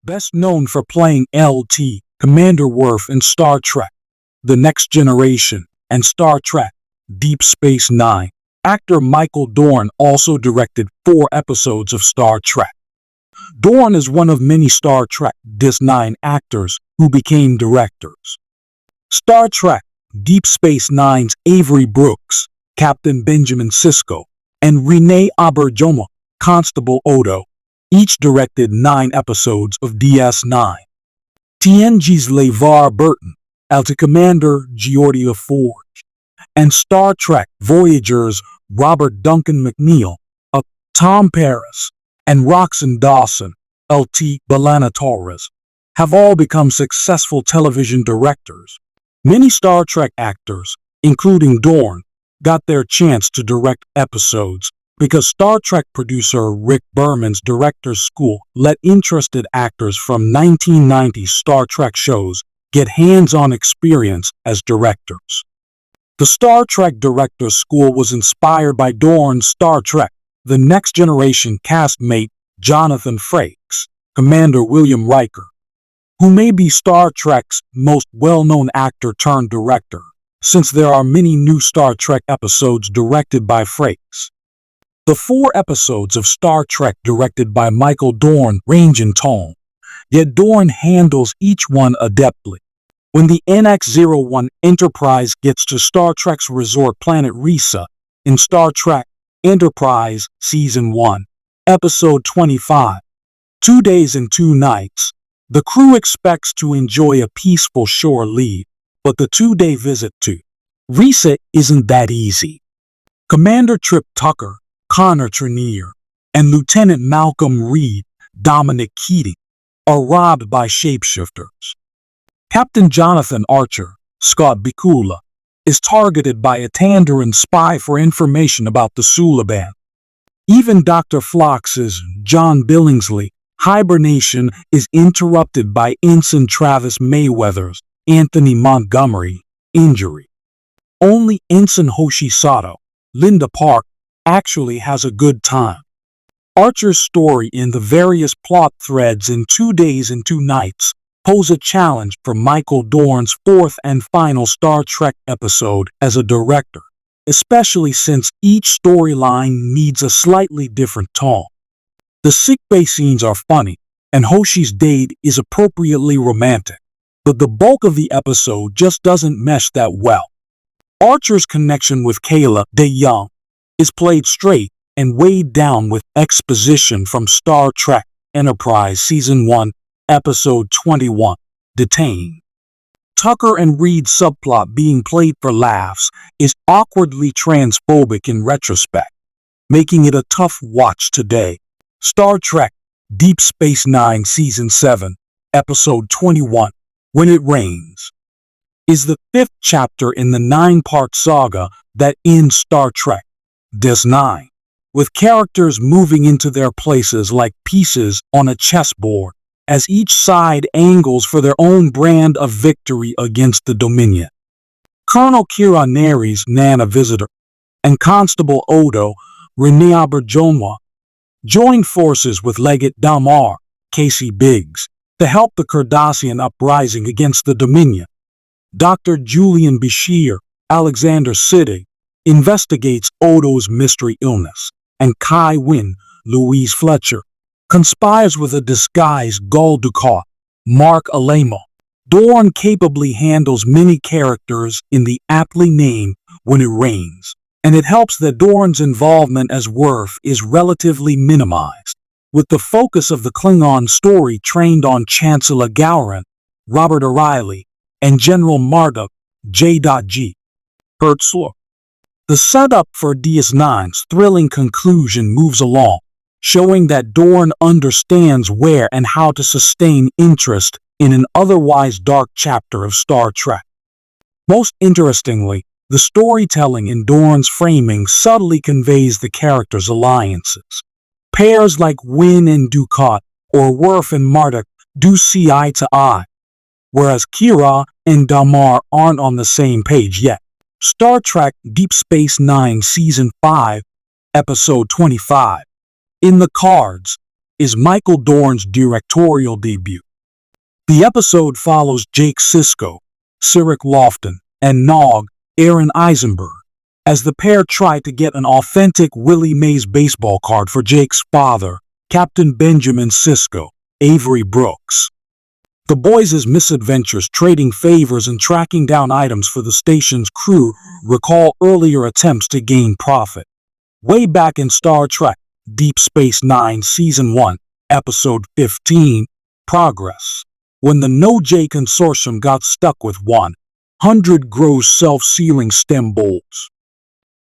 best known for playing LT, Commander Worf in Star Trek, The Next Generation, and Star Trek, Deep Space Nine. Actor Michael Dorn also directed 4 episodes of Star Trek. Dorn is one of many Star Trek DS9 actors who became directors. Star Trek, Deep Space Nine's Avery Brooks, Captain Benjamin Sisko, and Renee Auberjonois, Constable Odo, each directed 9 episodes of DS9. TNG's LeVar Burton, LT Commander Geordi LaForge, and Star Trek Voyager's Robert Duncan McNeil, Tom Paris, and Roxanne Dawson, LT B'Elanna Torres, have all become successful television directors. Many Star Trek actors, including Dorn, got their chance to direct episodes because Star Trek producer Rick Berman's Directors School let interested actors from 1990s Star Trek shows get hands-on experience as directors. The Star Trek Directors School was inspired by Dorn's Star Trek, The Next Generation castmate Jonathan Frakes, Commander William Riker, who may be Star Trek's most well-known actor turned director, since there are many new Star Trek episodes directed by Frakes. The 4 episodes of Star Trek directed by Michael Dorn range in tone, yet Dorn handles each one adeptly. When the NX-01 Enterprise gets to Star Trek's resort planet Risa in Star Trek Enterprise Season 1, Episode 25, 2 Days and 2 Nights, the crew expects to enjoy a peaceful shore leave, but the 2-day visit to Risa isn't that easy. Commander Trip Tucker, Connor Trenier, and Lieutenant Malcolm Reed, Dominic Keating, are robbed by shapeshifters. Captain Jonathan Archer, Scott Bakula, is targeted by a Tandaran spy for information about the Suliban. Even Dr. Phlox's John Billingsley hibernation is interrupted by Ensign Travis Mayweather's Anthony Montgomery injury. Only Ensign Hoshi Sato, Linda Park, actually has a good time. Archer's story in the various plot threads in 2 Days and 2 Nights pose a challenge for Michael Dorn's 4th and final Star Trek episode as a director, especially since each storyline needs a slightly different tone. The sickbay scenes are funny, and Hoshi's date is appropriately romantic, but the bulk of the episode just doesn't mesh that well. Archer's connection with Kayla DeYoung is played straight and weighed down with exposition from Star Trek Enterprise Season 1, Episode 21, Detained. Tucker and Reed's subplot being played for laughs is awkwardly transphobic in retrospect, making it a tough watch today. Star Trek Deep Space Nine Season 7, Episode 21, When It Rains, is the 5th chapter in the 9-part saga that ends Star Trek DS9, with characters moving into their places like pieces on a chessboard as each side angles for their own brand of victory against the Dominion. Colonel Kira Neri's Nana Visitor and Constable Odo, Renee Auberjonois, joined forces with Legate Dalmar, Casey Biggs, to help the Cardassian uprising against the Dominion. Dr. Julian Bashir, Alexander Siddig, investigates Odo's mystery illness, and Kai Wynn, Louise Fletcher, conspires with a disguised Gul Dukat, Mark Alamo. Dorn capably handles many characters in the aptly named When It Rains, and it helps that Dorn's involvement as Worf is relatively minimized, with the focus of the Klingon story trained on Chancellor Gowron, Robert O'Reilly, and General Marduk, J.G. Hertzler. The setup for DS9's thrilling conclusion moves along, showing that Dorn understands where and how to sustain interest in an otherwise dark chapter of Star Trek. Most interestingly, the storytelling in Dorn's framing subtly conveys the characters' alliances. Pairs like Wynn and Dukat or Worf and Marduk do see eye to eye, whereas Kira and Dalmar aren't on the same page yet. Star Trek Deep Space Nine Season 5, Episode 25. In the cards, is Michael Dorn's directorial debut. The episode follows Jake Sisko, Cyric Lofton, and Nog, Aaron Eisenberg, as the pair try to get an authentic Willie Mays baseball card for Jake's father, Captain Benjamin Sisko, Avery Brooks. The boys' misadventures trading favors and tracking down items for the station's crew recall earlier attempts to gain profit. Way back in Star Trek Deep Space Nine Season 1, Episode 15, Progress, when the No-J Consortium got stuck with 100 gross self-sealing stem bolts.